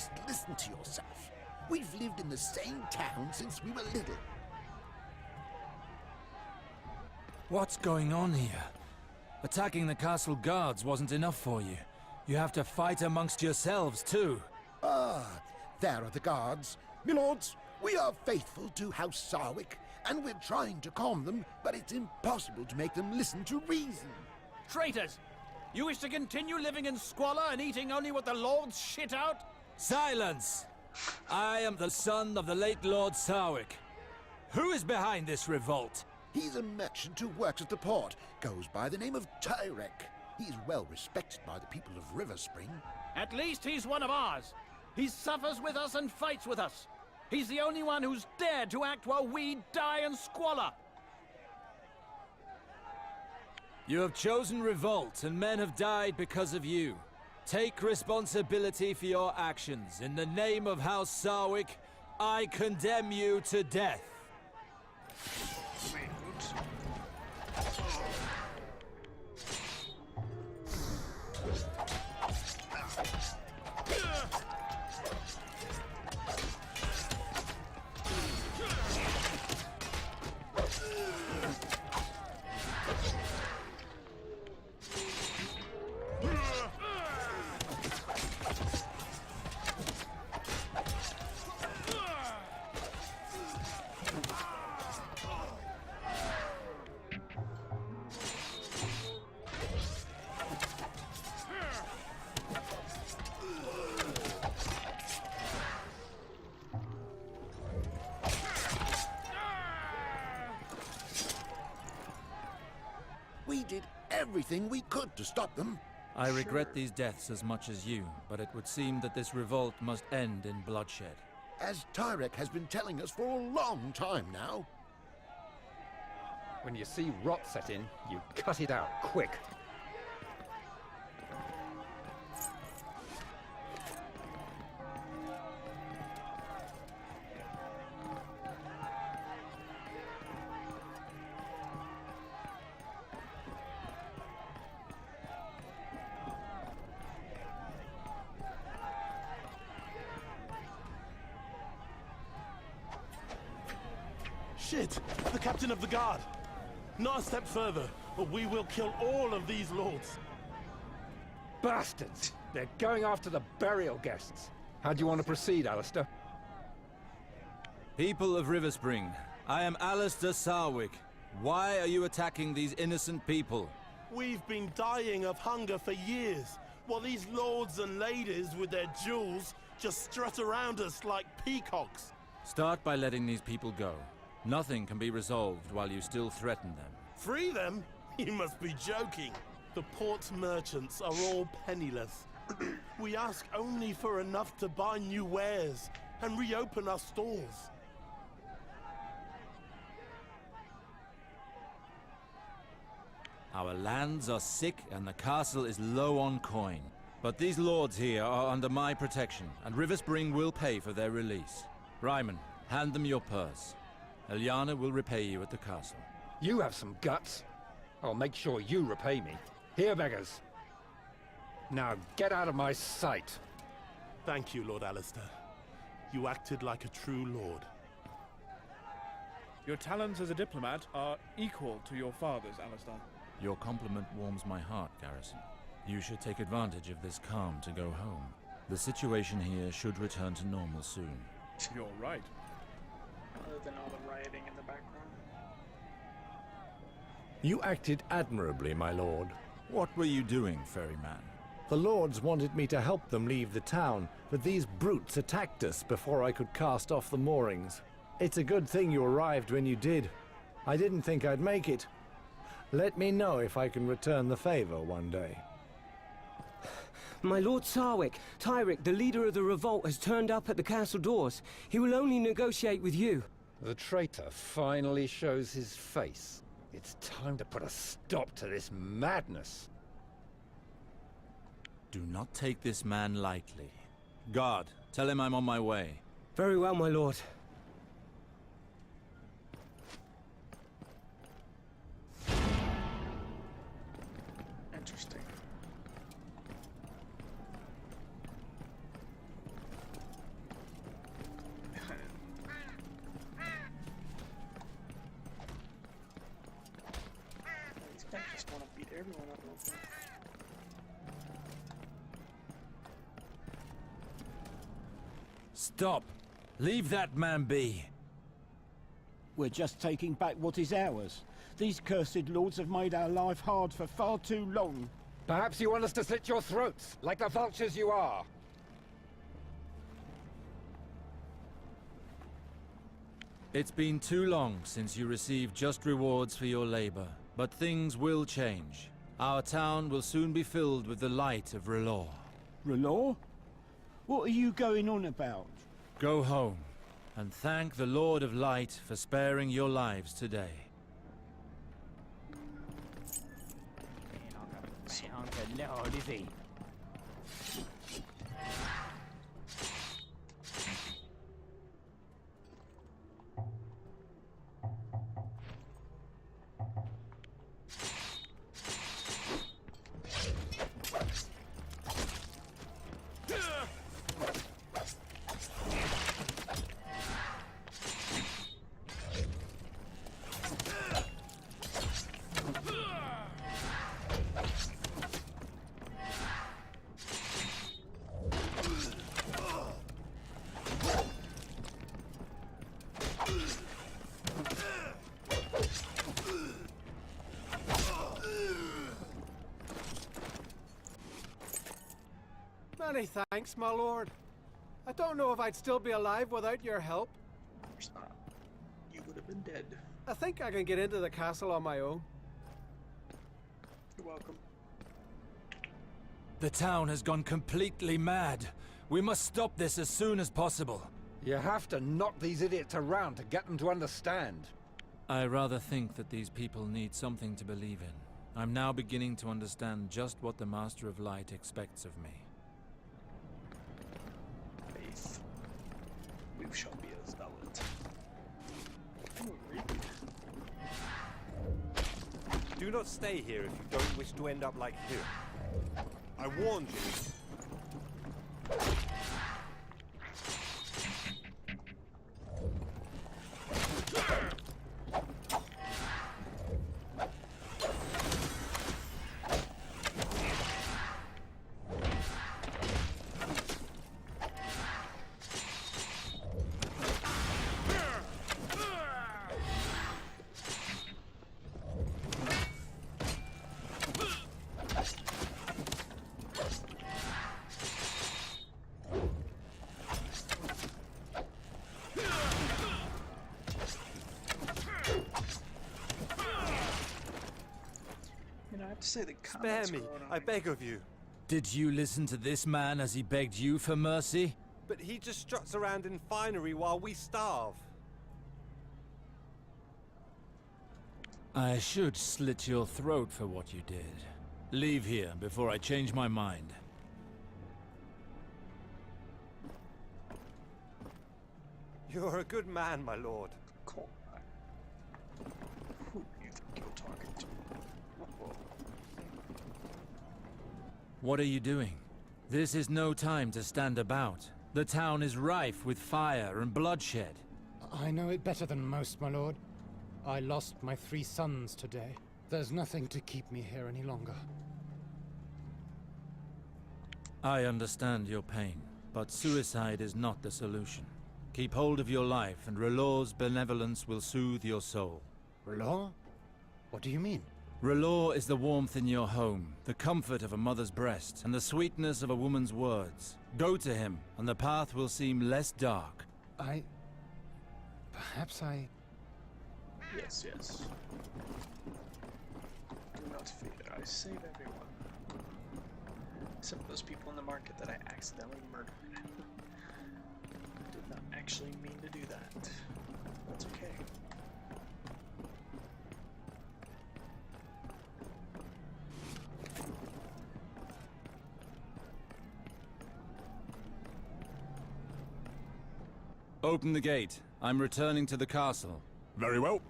Just listen to yourself. We've lived in the same town since we were little. What's going on here? Attacking the castle guards wasn't enough for you. You have to fight amongst yourselves too. Ah, there are the guards. Milords, we are faithful to House Sarwick, and we're trying to calm them, but it's impossible to make them listen to reason. Traitors! You wish to continue living in squalor and eating only what the lords shit out? Silence! I am the son of the late Lord Sarwick. Who is behind this revolt? He's a merchant who works at the port, goes by the name of Tyrek. He's well respected by the people of River Spring. At least he's one of ours. He suffers with us and fights with us. He's the only one who's dared to act while we die in squalor. You have chosen revolt, and men have died because of you. Take responsibility for your actions. In the name of House Sarwick, I condemn you to death. We did everything we could to stop them. I regret these deaths as much as you, but it would seem that this revolt must end in bloodshed. As Tyrek has been telling us for a long time now. When you see rot set in, you cut it out quick. Shit! The captain of the guard! Not a step further, or we will kill all of these lords. Bastards! They're going after the burial guests. How do you want to proceed, Alistair? People of River Spring, I am Alistair Sarwick. Why are you attacking these innocent people? We've been dying of hunger for years, while these lords and ladies with their jewels just strut around us like peacocks. Start by letting these people go. Nothing can be resolved while you still threaten them. Free them? You must be joking. The port's merchants are all penniless. We ask only for enough to buy new wares and reopen our stores. Our lands are sick and the castle is low on coin. But these lords here are under my protection, and River Spring will pay for their release. Ryman, hand them your purse. Eliana will repay you at the castle. You have some guts. I'll make sure you repay me. Here, beggars. Now get out of my sight. Thank you, Lord Alistair. You acted like a true lord. Your talents as a diplomat are equal to your father's, Alistair. Your compliment warms my heart, Garrison. You should take advantage of this calm to go home. The situation here should return to normal soon. You're right. Other than all the rioting in the background. You acted admirably, my lord. What were you doing, ferryman? The lords wanted me to help them leave the town, but these brutes attacked us before I could cast off the moorings. It's a good thing you arrived when you did. I didn't think I'd make it. Let me know if I can return the favor one day. My Lord Sarwick, Tyrek, the leader of the revolt, has turned up at the castle doors. He will only negotiate with you. The traitor finally shows his face. It's time to put a stop to this madness. Do not take this man lightly. Guard, tell him I'm on my way. Very well, my lord. Interesting. everyone up like that. Stop! Leave that man be! We're just taking back what is ours. These cursed lords have made our life hard for far too long. Perhaps you want us to slit your throats, like the vultures you are. It's been too long since you received just rewards for your labor, but things will change. Our town will soon be filled with the light of Relor. Relor? What are you going on about? Go home, and thank the Lord of Light for sparing your lives today. Many thanks, my lord. I don't know if I'd still be alive without your help. Of course not. You would have been dead. I think I can get into the castle on my own. You're welcome. The town has gone completely mad. We must stop this as soon as possible. You have to knock these idiots around to get them to understand. I rather think that these people need something to believe in. I'm now beginning to understand just what the Master of Light expects of me. Faith. We shall be as thou wilt. Ooh, read. Do not stay here if you don't wish to end up like him. I warned you. I have to say the Spare me, I beg of you. Did you listen to this man as he begged you for mercy? But he just struts around in finery while we starve. I should slit your throat for what you did. Leave here before I change my mind. You're a good man, my lord. Cool. Who do you think you're talking to? What are you doing? This is no time to stand about. The town is rife with fire and bloodshed. I know it better than most, my lord. I lost my 3 sons today. There's nothing to keep me here any longer. I understand your pain, but suicide is not the solution. Keep hold of your life, and Relor's benevolence will soothe your soul. Relor? What do you mean? Relor is the warmth in your home, the comfort of a mother's breast, and the sweetness of a woman's words. Go to him, and the path will seem less dark. Perhaps I... Yes, yes. Do not fear, I save everyone. Except those people in the market that I accidentally murdered. I did not actually mean to do that. That's okay. Open the gate. I'm returning to the castle. Very well.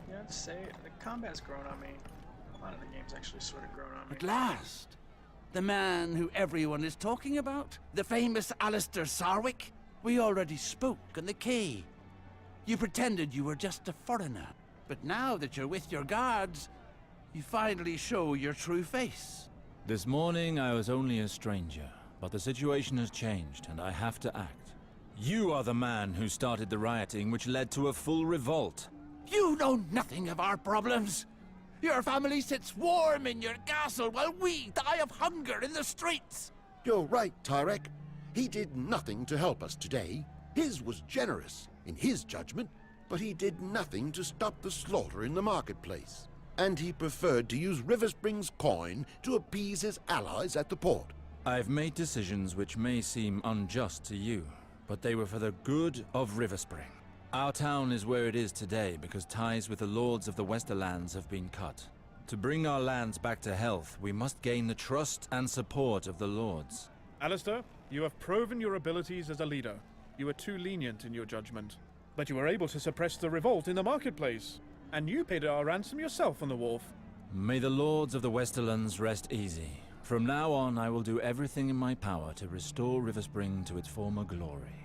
Yeah, I'd say the combat's grown on me. A lot of the game's actually sort of grown on me. At last! The man who everyone is talking about? The famous Alistair Sarwick? We already spoke on the quay. You pretended you were just a foreigner. But now that you're with your guards, you finally show your true face. This morning I was only a stranger, but the situation has changed and I have to act. You are the man who started the rioting which led to a full revolt. You know nothing of our problems. Your family sits warm in your castle while we die of hunger in the streets. You're right, Tyrek. He did nothing to help us today. His was generous, in his judgment, but he did nothing to stop the slaughter in the marketplace. And he preferred to use Riverspring's coin to appease his allies at the port. I've made decisions which may seem unjust to you, but they were for the good of Riverspring. Our town is where it is today because ties with the lords of the Westerlands have been cut. To bring our lands back to health, we must gain the trust and support of the lords. Alistair, you have proven your abilities as a leader. You were too lenient in your judgment. But you were able to suppress the revolt in the marketplace. And you paid our ransom yourself on the wharf. May the lords of the Westerlands rest easy. From now on, I will do everything in my power to restore Riverspring to its former glory.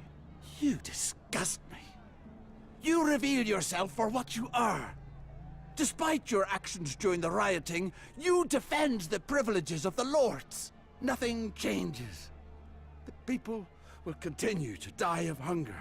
You disgust me. You reveal yourself for what you are. Despite your actions during the rioting, you defend the privileges of the lords. Nothing changes. The people will continue to die of hunger,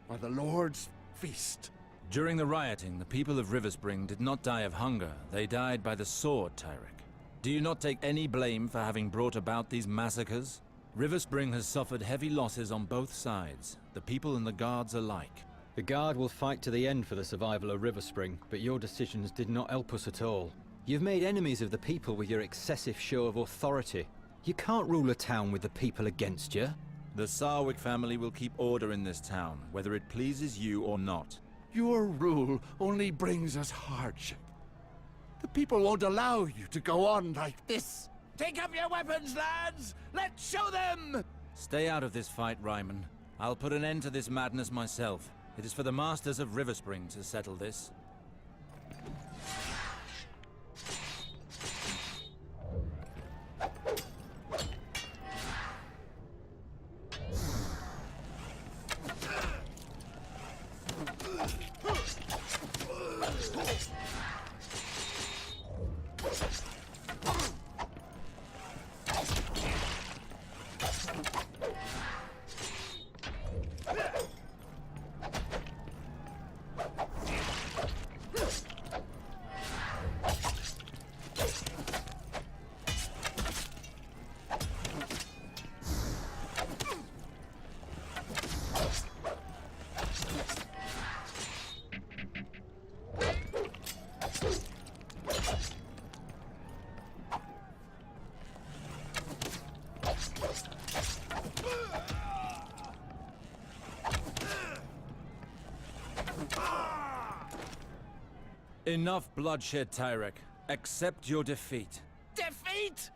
while the lords feast. During the rioting, the people of Riverspring did not die of hunger. They died by the sword, Tyrek. Do you not take any blame for having brought about these massacres? Riverspring has suffered heavy losses on both sides, the people and the guards alike. The Guard will fight to the end for the survival of Riverspring, but your decisions did not help us at all. You've made enemies of the people with your excessive show of authority. You can't rule a town with the people against you. The Sarwick family will keep order in this town, whether it pleases you or not. Your rule only brings us hardship. The people won't allow you to go on like this. Take up your weapons, lads! Let's show them! Stay out of this fight, Ryman. I'll put an end to this madness myself. It is for the masters of Riverspring to settle this. Enough bloodshed, Tyrek. Accept your defeat. Defeat?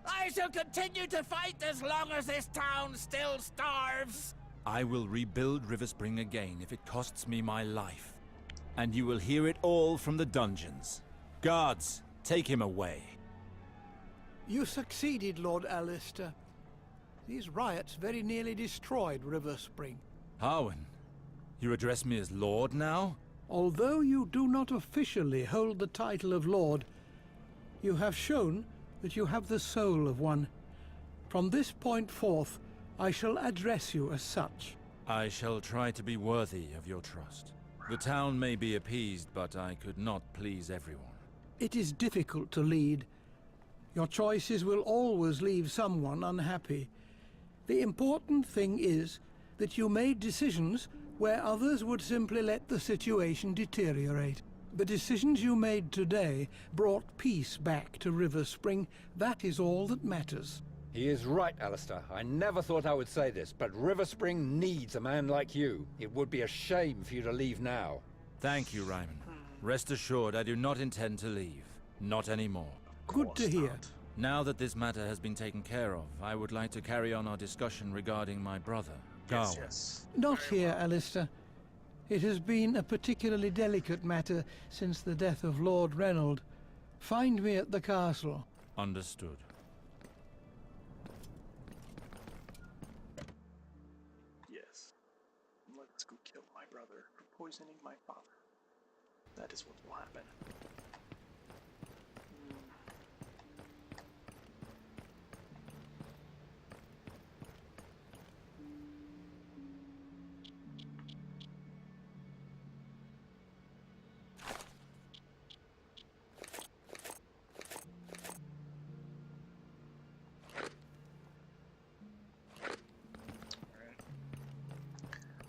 I shall continue to fight as long as this town still starves. I will rebuild Riverspring again if it costs me my life. And you will hear it all from the dungeons. Guards, take him away. You succeeded, Lord Alistair. These riots very nearly destroyed Riverspring. Harwin, you address me as Lord now? Although you do not officially hold the title of Lord, you have shown that you have the soul of one. From this point forth, I shall address you as such. I shall try to be worthy of your trust. The town may be appeased, but I could not please everyone. It is difficult to lead. Your choices will always leave someone unhappy. The important thing is that you made decisions where others would simply let the situation deteriorate. The decisions you made today brought peace back to Riverspring. That is all that matters. He is right, Alistair. I never thought I would say this, but Riverspring needs a man like you. It would be a shame for you to leave now. Thank you, Ryman. Rest assured, I do not intend to leave. Not anymore. Good to hear. Now that this matter has been taken care of, I would like to carry on our discussion regarding my brother, Garwin. Not here, Alistair. It has been a particularly delicate matter since the death of Lord Reynold. Find me at the castle. Understood. Yes. Let's go kill my brother for poisoning my father. That is what will happen.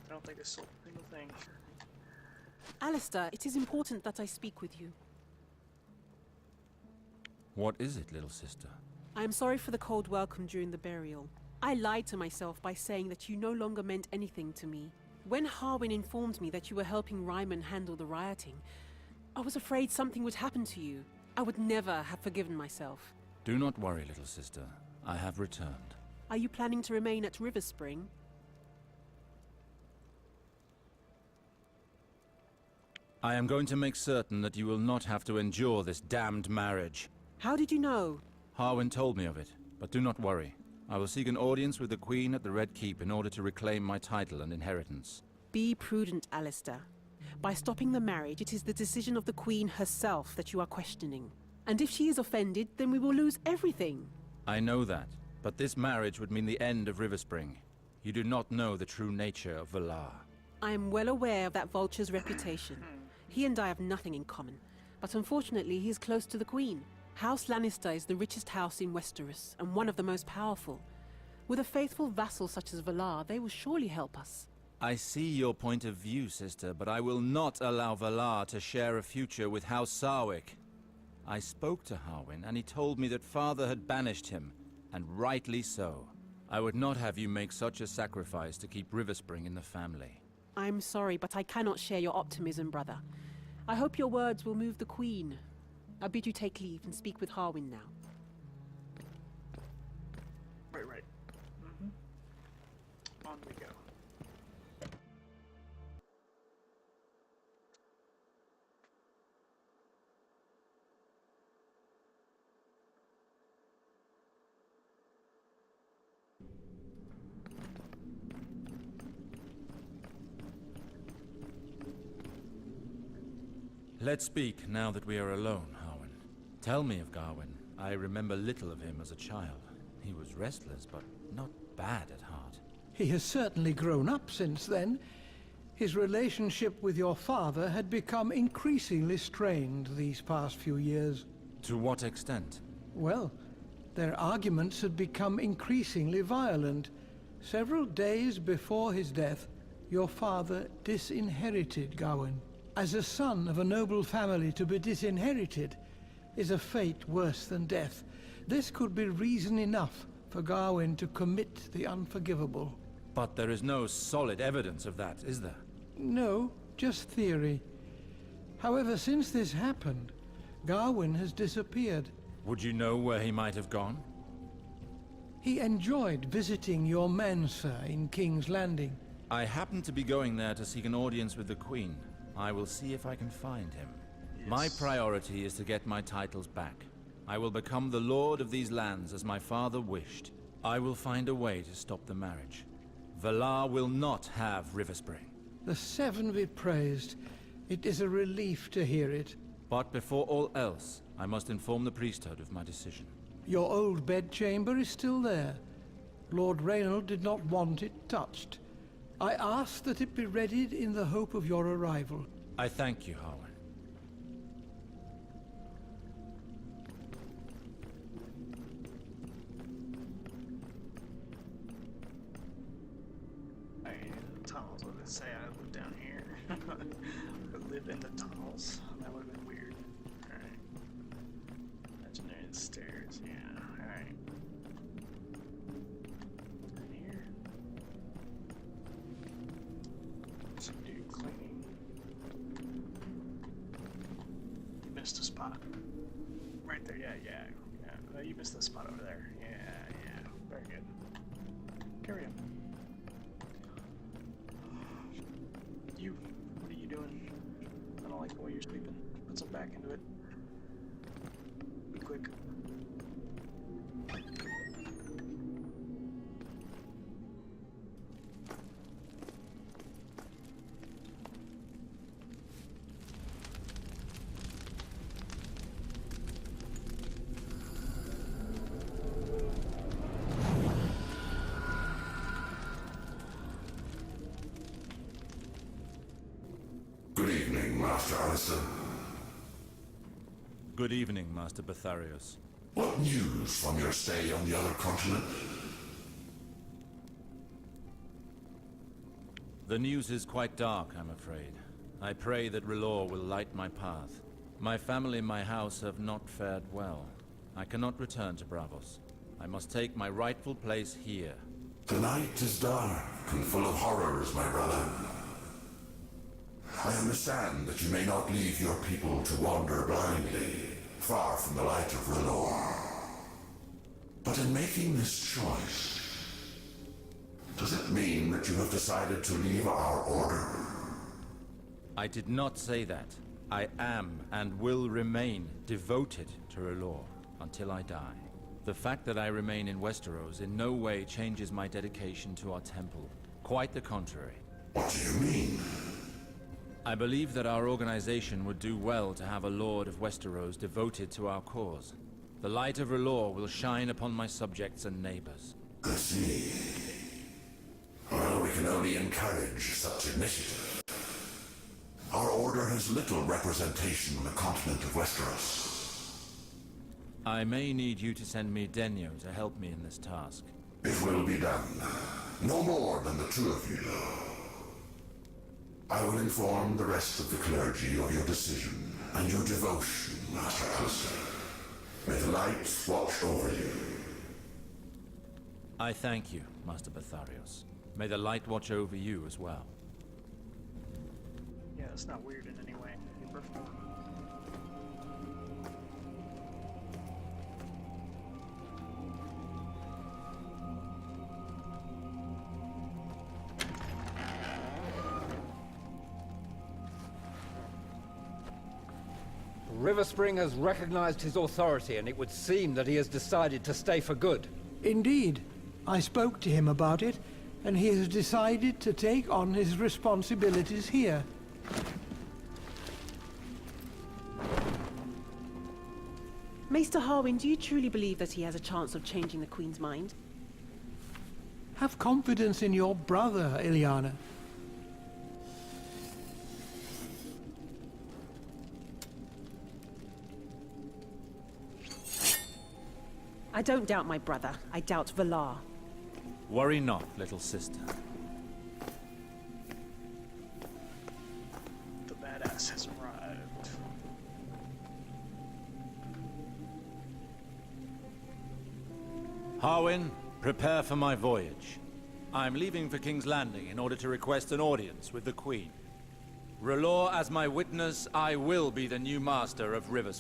I don't think I sold a single thing. Alistair, it is important that I speak with you. What is it, little sister? I am sorry for the cold welcome during the burial. I lied to myself by saying that you no longer meant anything to me. When Harwin informed me that you were helping Ryman handle the rioting, I was afraid something would happen to you. I would never have forgiven myself. Do not worry, little sister. I have returned. Are you planning to remain at River Spring? I am going to make certain that you will not have to endure this damned marriage. How did you know? Harwin told me of it, but do not worry. I will seek an audience with the Queen at the Red Keep in order to reclaim my title and inheritance. Be prudent, Alistair. By stopping the marriage, it is the decision of the Queen herself that you are questioning. And if she is offended, then we will lose everything. I know that, but this marriage would mean the end of River Spring. You do not know the true nature of Valar. I am well aware of that vulture's reputation. He and I have nothing in common, but unfortunately he is close to the Queen. House Lannister is the richest house in Westeros, and one of the most powerful. With a faithful vassal such as Valar, they will surely help us. I see your point of view, sister, but I will not allow Valar to share a future with House Sarwick. I spoke to Harwin, and he told me that father had banished him, and rightly so. I would not have you make such a sacrifice to keep Riverspring in the family. I'm sorry, but I cannot share your optimism, brother. I hope your words will move the Queen. I bid you take leave and speak with Harwin now. Right. On we go. Let's speak now that we are alone, Harwin. Tell me of Garwin. I remember little of him as a child. He was restless, but not bad at heart. He has certainly grown up since then. His relationship with your father had become increasingly strained these past few years. To what extent? Well, their arguments had become increasingly violent. Several days before his death, your father disinherited Gawain. As a son of a noble family, to be disinherited is a fate worse than death. This could be reason enough for Gawain to commit the unforgivable. But there is no solid evidence of that, is there? No, just theory. However, since this happened, Gawain has disappeared. Would you know where he might have gone? He enjoyed visiting your men, sir, in King's Landing. I happen to be going there to seek an audience with the Queen. I will see if I can find him. Yes. My priority is to get my titles back. I will become the lord of these lands as my father wished. I will find a way to stop the marriage. Valar will not have Riverspring. The Seven be praised. It is a relief to hear it. But before all else, I must inform the priesthood of my decision. Your old bedchamber is still there. Lord Reynald did not want it touched. I asked that it be readied in the hope of your arrival. I thank you, Harwin. Tunnels, what did it say? I live down here. I live in the tunnels. That would have been weird. Alright. Imaginary stairs, yeah. Alright. In here. Some dude cleaning. You missed a spot. Right there, yeah. Oh, you missed the spot over there. Yeah. Very good. Carry on. What are you doing? I don't like the way you're sleeping. Put some back into it. Be quick. Master Alisson. Good evening, Master Betharios. What news from your stay on the other continent? The news is quite dark, I'm afraid. I pray that R'hllor will light my path. My family and my house have not fared well. I cannot return to Braavos. I must take my rightful place here. The night is dark and full of horrors, my brother. I understand that you may not leave your people to wander blindly, far from the light of R'hllor. But in making this choice, does it mean that you have decided to leave our order? I did not say that. I am and will remain devoted to R'hllor until I die. The fact that I remain in Westeros in no way changes my dedication to our temple. Quite the contrary. What do you mean? I believe that our organization would do well to have a Lord of Westeros devoted to our cause. The light of R'hllor will shine upon my subjects and neighbors. I see. Well, we can only encourage such initiative. Our order has little representation on the continent of Westeros. I may need you to send me Denyo to help me in this task. It will be done. No more than the two of you, though. I will inform the rest of the clergy of your decision and your devotion, Master Alistair. May the light watch over you. I thank you, Master Betharios. May the light watch over you as well. Yeah, it's not weird in any way. You're perfect. River Spring has recognized his authority, and it would seem that he has decided to stay for good. Indeed. I spoke to him about it, and he has decided to take on his responsibilities here. Maester Harwin, do you truly believe that he has a chance of changing the Queen's mind? Have confidence in your brother, Ilyana. I don't doubt my brother. I doubt Valar. Worry not, little sister. The badass has arrived. Harwin, prepare for my voyage. I'm leaving for King's Landing in order to request an audience with the Queen. R'hllor as my witness, I will be the new master of River